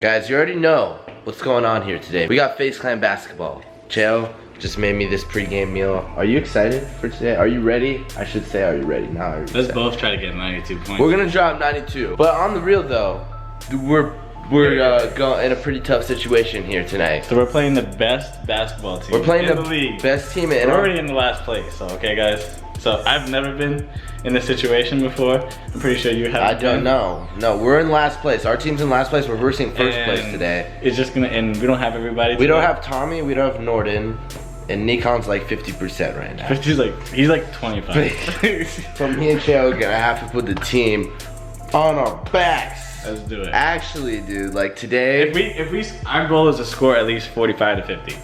Guys, you already know what's going on here today. We got FaZe Clan basketball. Cheo just made me this pregame meal. Are you excited for today? Are you ready? I should say, are you ready? Now are you Let's both try to get 92 points. We're gonna drop 92. But on the real though, we're going in a pretty tough situation here tonight. So we're playing the best basketball team. We're playing in the league. Best team in. We're already in the last place. So okay, guys. So I've never been in this situation before. I'm pretty sure you have. I don't know. No, we're in last place. Our team's in last place. We're versing first place today. It's just gonna end. We don't have everybody. We don't have Tommy. We don't have Norden. And Nikon's like 50% right now. He's like 25. So me and Cheo are gonna have to put the team on our backs. Let's do it. Actually, dude, like today. If we, our goal is to score at least 45 to 50.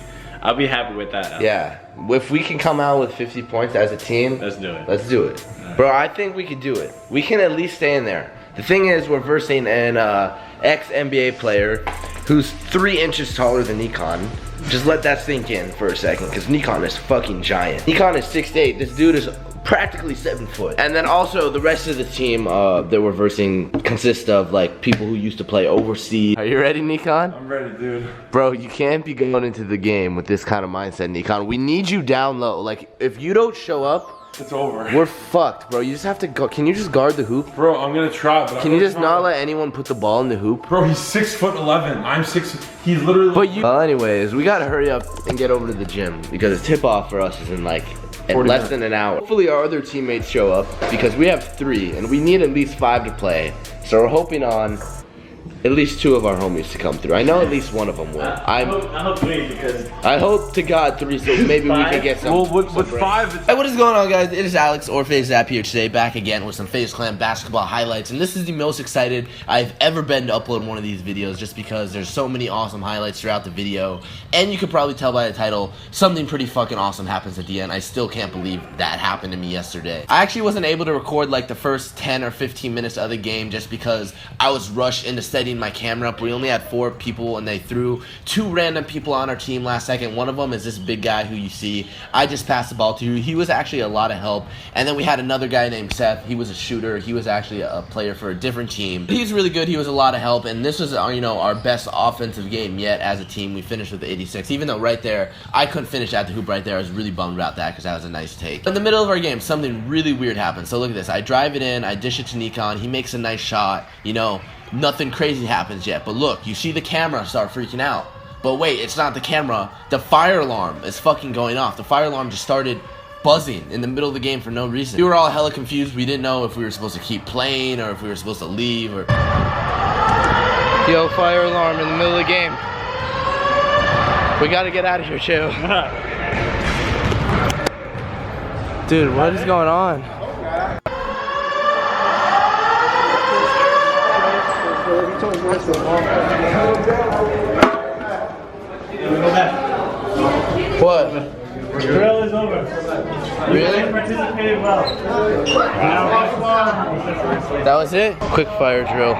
I'll be happy with that. Yeah, if we can come out with 50 points as a team, let's do it. Let's do it, bro. I think we could do it. We can at least stay in there. The thing is, we're versing an ex-NBA player who's 3 inches taller than Nikon. Just let that sink in for a second, because Nikon is fucking giant. Nikon is 6'8". This dude is practically 7 foot. And then also the rest of the team that we're versing consists of like people who used to play overseas. Are you ready, Nikon? I'm ready, dude. Bro, you can't be going into the game with this kind of mindset, Nikon. We need you down low. Like, if you don't show up, it's over. We're fucked, bro. You just have to go. Can you just guard the hoop? Bro, I'm gonna try, but can you just not let anyone put the ball in the hoop? Bro, he's 6'11". I'm 6. He's literally. But you. Well, anyways, we gotta hurry up and get over to the gym because the tip off for us is in like less than an hour. Hopefully our other teammates show up because we have 3 and we need at least 5 to play. So we're hoping on at least 2 of our homies to come through. I know at least one of them will. I hope 3 because I hope to God 3, so maybe we can get some. Well, with 5. Hey, what is going on, guys? It is Alex or FaZe Zap here today, back again with some FaZe Clan basketball highlights. And this is the most excited I've ever been to upload one of these videos, just because there's so many awesome highlights throughout the video. And you could probably tell by the title, something pretty fucking awesome happens at the end. I still can't believe that happened to me yesterday. I actually wasn't able to record like the first 10 or 15 minutes of the game just because I was rushed into setting my camera up. We only had 4 people and they threw 2 random people on our team last second. One of them is this big guy who you see I just passed the ball to. He was actually a lot of help. And then we had another guy named Seth. He was a shooter. He was actually a player for a different team. He's really good. He was a lot of help. And this was our best offensive game yet as a team. We finished with 86. Even though right there I couldn't finish at the hoop right there. I was really bummed about that because that was a nice take. In the middle of our game, something really weird happened. So look at this. I drive it in. I dish it to Nikon. He makes a nice shot. Nothing crazy happens yet, but look, you see the camera start freaking out. But wait, it's not the camera. The fire alarm is fucking going off. The fire alarm just started buzzing in the middle of the game for no reason. We were all hella confused. We didn't know if we were supposed to keep playing or if we were supposed to leave or... Yo, fire alarm in the middle of the game. We gotta get out of here, Cheo. Dude, what is going on? What? Drill is over. Really? You participated well. That was it? Quick fire drill.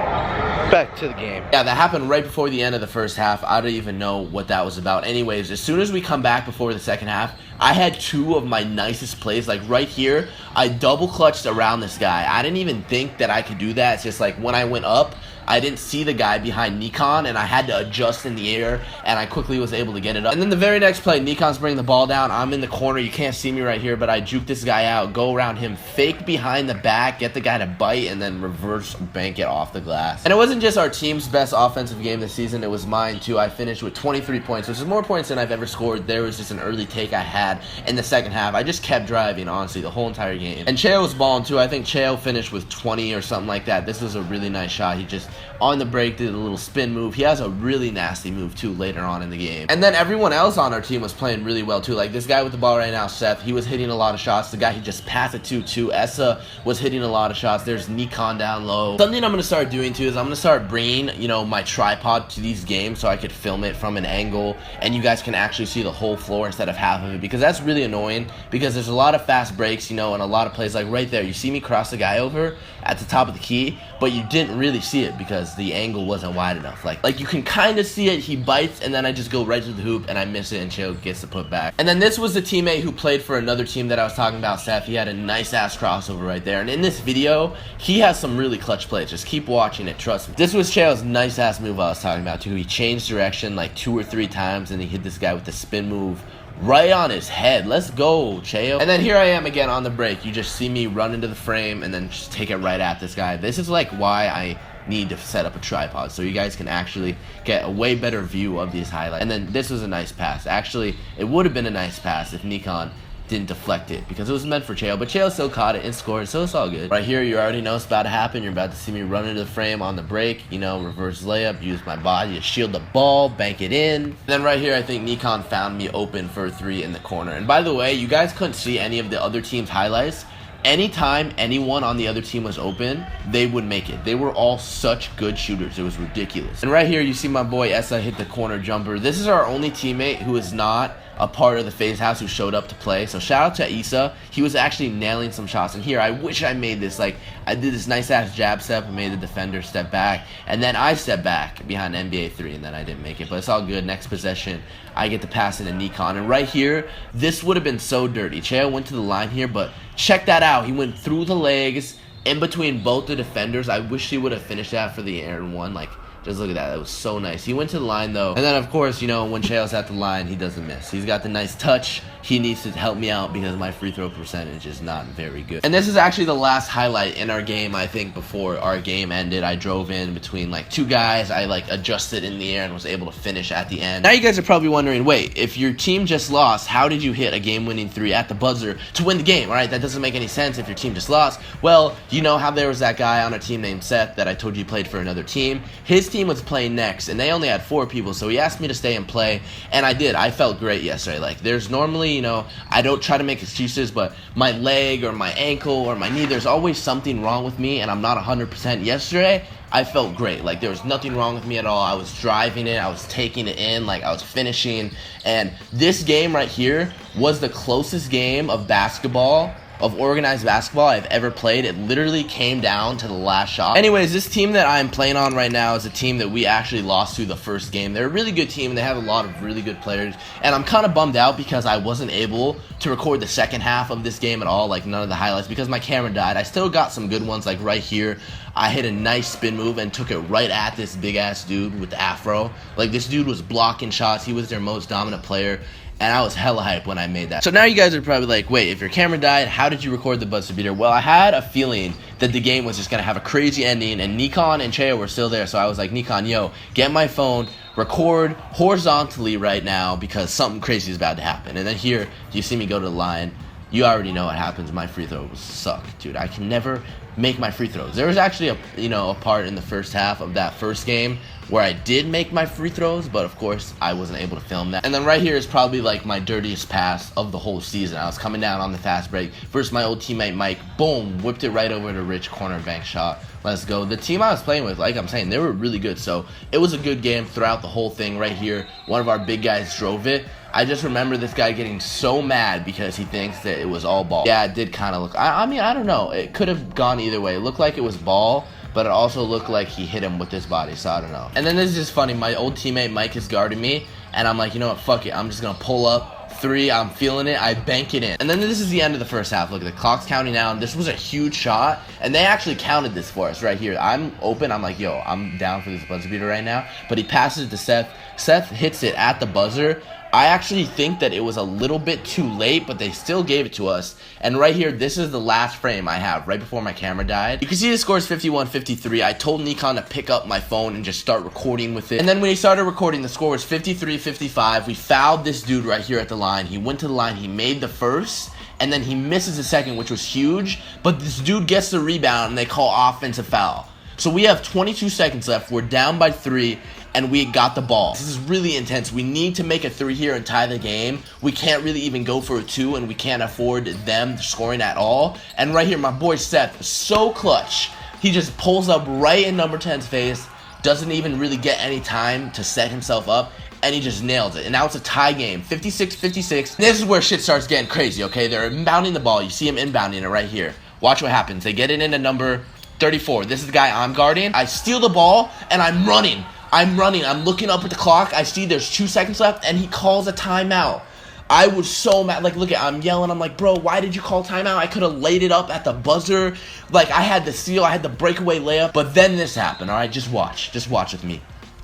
Back to the game. Yeah, that happened right before the end of the first half. I don't even know what that was about. Anyways, as soon as we come back before the second half, I had 2 of my nicest plays. Like right here, I double clutched around this guy. I didn't even think that I could do that. It's just like when I went up, I didn't see the guy behind Nikon, and I had to adjust in the air, and I quickly was able to get it up. And then the very next play, Nikon's bringing the ball down. I'm in the corner. You can't see me right here, but I juke this guy out, go around him, fake behind the back, get the guy to bite, and then reverse bank it off the glass. And it wasn't just our team's best offensive game this season. It was mine, too. I finished with 23 points, which is more points than I've ever scored. There was just an early take I had in the second half. I just kept driving, honestly, the whole entire game. And Cheo was balling, too. I think Cheo finished with 20 or something like that. This was a really nice shot. He just, on the break, did a little spin move. He has a really nasty move too later on in the game. And then everyone else on our team was playing really well too. Like this guy with the ball right now, Seth, he was hitting a lot of shots. The guy he just passed it to too, Essa, was hitting a lot of shots. There's Nikon down low. Something I'm going to start doing too is I'm going to start bringing, my tripod to these games so I could film it from an angle and you guys can actually see the whole floor instead of half of it, because that's really annoying because there's a lot of fast breaks, and a lot of plays like right there. You see me cross the guy over at the top of the key. but you didn't really see it because the angle wasn't wide enough. Like you can kind of see it. He bites, and then I just go right to the hoop, and I miss it, and Cheo gets the put back. And then this was the teammate who played for another team that I was talking about, Seth. He had a nice-ass crossover right there. And in this video, he has some really clutch plays. Just keep watching it, trust me. This was Cheo's nice-ass move I was talking about, too. He changed direction like 2 or 3 times, and he hit this guy with the spin move right on his head. Let's go, Cheo. And then here I am again on the break. You just see me run into the frame and then just take it right at this guy. This is like why I need to set up a tripod so you guys can actually get a way better view of these highlights. And then this was a nice pass. Actually, it would have been a nice pass if Nikon didn't deflect it because it was meant for Cheo, but Cheo still caught it and scored, so it's all good. Right here, you already know it's about to happen. You're about to see me run into the frame on the break, you know, reverse layup, use my body to shield the ball, bank it in. And then right here, I think Nikon found me open for a 3 in the corner. And by the way, you guys couldn't see any of the other team's highlights. Anytime anyone on the other team was open, they would make it. They were all such good shooters. It was ridiculous. And right here, you see my boy Essa hit the corner jumper. This is our only teammate who is not a part of the FaZe house who showed up to play. So shout out to Issa. He was actually nailing some shots. And here, I wish I made this. Like, I did this nice-ass jab step and made the defender step back. And then I stepped back behind NBA 3, and then I didn't make it. But it's all good. Next possession, I get to pass into Nikon. And right here, this would have been so dirty. Cheo went to the line here, but check that out. He went through the legs in between both the defenders. I wish he would have finished that for the air and one. Like, just look at that. That was so nice. He went to the line, though. And then, of course, you know, when Cheo's at the line, he doesn't miss. He's got the nice touch. He needs to help me out because my free throw percentage is not very good. And this is actually the last highlight in our game, I think, before our game ended. I drove in between, like, 2 guys. I, like, adjusted in the air and was able to finish at the end. Now you guys are probably wondering, wait, if your team just lost, how did you hit a game-winning 3 at the buzzer to win the game? All right, that doesn't make any sense if your team just lost. Well, you know how there was that guy on our team named Seth that I told you played for another team? His team was playing next, and they only had 4 people, so he asked me to stay and play, and I did. I felt great yesterday. Like, there's normally, you know, I don't try to make excuses, but my leg or my ankle or my knee, there's always something wrong with me, and I'm not 100%. Yesterday, I felt great. Like, there was nothing wrong with me at all. I was driving it. I was taking it in. Like, I was finishing, and this game right here was the closest game of basketball, of organized basketball I've ever played. It literally came down to the last shot. Anyways, this team that I'm playing on right now is a team that we actually lost to the first game. They're a really good team, and they have a lot of really good players, and I'm kind of bummed out because I wasn't able to record the second half of this game at all, like none of the highlights, because my camera died. I still got some good ones, like right here. I hit a nice spin move and took it right at this big-ass dude with the afro. Like, this dude was blocking shots. He was their most dominant player, and I was hella hyped when I made that. So now you guys are probably like, wait, if your camera died, how did you record the buzzer beater? Well, I had a feeling that the game was just going to have a crazy ending, and Nikon and Cheo were still there. So I was like, Nikon, yo, get my phone, record horizontally right now because something crazy is about to happen. And then here, you see me go to the line. You already know what happens. My free throws suck, dude. I can never make my free throws. There was actually a part in the first half of that first game where I did make my free throws, but of course I wasn't able to film that. And then right here is probably like my dirtiest pass of the whole season. I was coming down on the fast break versus my old teammate Mike. Boom, whipped it right over to Rich, corner bank shot. Let's go. The team I was playing with, like I'm saying, they were really good. So it was a good game throughout the whole thing. Right here, one of our big guys drove it. I just remember this guy getting so mad because he thinks that it was all ball. Yeah, it did kind of look, I mean, I don't know. It could have gone either way. It looked like it was ball, but it also looked like he hit him with his body, so I don't know. And then this is just funny. My old teammate Mike is guarding me, and I'm like, you know what, fuck it. I'm just going to pull up. 3, I'm feeling it, I bank it in. And then this is the end of the first half. Look, the clock's counting down. This was a huge shot, and they actually counted this for us right here. I'm open. I'm like, yo, I'm down for this buzzer beater right now. But he passes it to Seth. Seth hits it at the buzzer. I actually think that it was a little bit too late, but they still gave it to us. And right here, this is the last frame I have right before my camera died. You can see the score is 51-53. I told Nikon to pick up my phone and just start recording with it. And then when he started recording, the score was 53-55. We fouled this dude right here at the line. He went to the line. He made the first, and then he misses the second, which was huge. But this dude gets the rebound, and they call offensive foul. So we have 22 seconds left. We're down by 3. And we got the ball. This is really intense. We need to make a 3 here and tie the game. We can't really even go for a 2, and we can't afford them scoring at all. And right here, my boy Seth, so clutch. He just pulls up right in number 10's face, doesn't even really get any time to set himself up, and he just nails it. And now it's a tie game, 56-56. This is where shit starts getting crazy, okay? They're inbounding the ball. You see him inbounding it right here. Watch what happens. They get it into number 34. This is the guy I'm guarding. I steal the ball, and I'm running. I'm looking up at the clock. I see there's 2 seconds left, and he calls a timeout. I was so mad. Like, look, I'm yelling. I'm like, bro, why did you call timeout? I could have laid it up at the buzzer. Like, I had the steal. I had the breakaway layup. But then this happened, all right? Just watch. Just watch with me.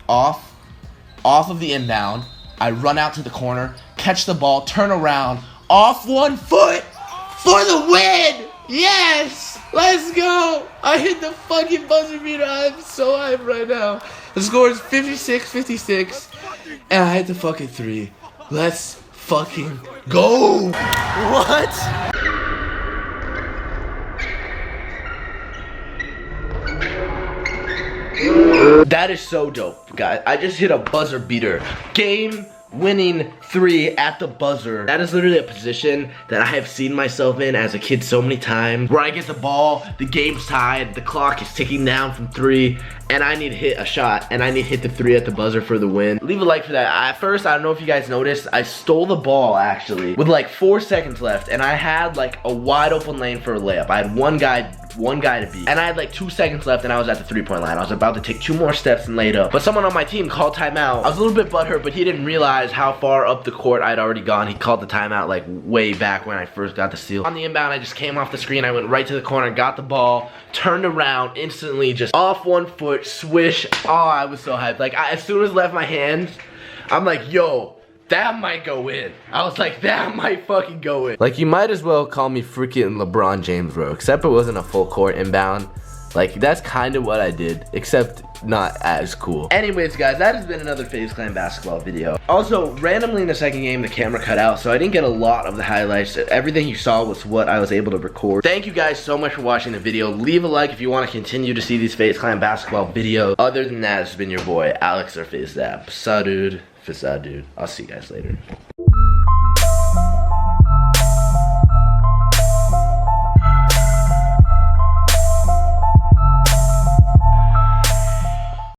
Off of the inbound. I run out to the corner, catch the ball, turn around, off 1 foot for the win! Yes! Let's go! I hit the fucking buzzer beater. I'm so hyped right now. The score is 56-56, and I hit the fucking 3. Let's fucking go! What? That is so dope, guys. I just hit a buzzer beater. Game-winning 3 at the buzzer. That is literally a position that I have seen myself in as a kid so many times. Where I get the ball, the game's tied, the clock is ticking down from 3, and I need to hit a shot, and I need to hit the 3 at the buzzer for the win. Leave a like for that. At first, I don't know if you guys noticed, I stole the ball, actually, with like 4 seconds left, and I had like a wide open lane for a layup. I had one guy to beat, and I had like 2 seconds left, and I was at the 3-point line. I was about to take 2 more steps and lay it up, but someone on my team called timeout. I was a little bit butthurt, but he didn't realize how far up the court I'd already gone. He called the timeout like way back when I first got the steal. On the inbound, I just came off the screen. I went right to the corner, got the ball, turned around, instantly just off 1 foot, swish. Oh, I was so hyped. Like, as soon as it left my hands, I'm like, yo, that might go in. I was like, that might fucking go in. Like, you might as well call me freaking LeBron James, bro. Except it wasn't a full court inbound. Like, that's kind of what I did, except not as cool. Anyways, guys, that has been another FaZe Clan basketball video. Also, randomly in the second game, the camera cut out, so I didn't get a lot of the highlights. Everything you saw was what I was able to record. Thank you guys so much for watching the video. Leave a like if you want to continue to see these FaZe Clan basketball videos. Other than that, it's been your boy, Alex or FaZe Zap. Dude. I'll see you guys later.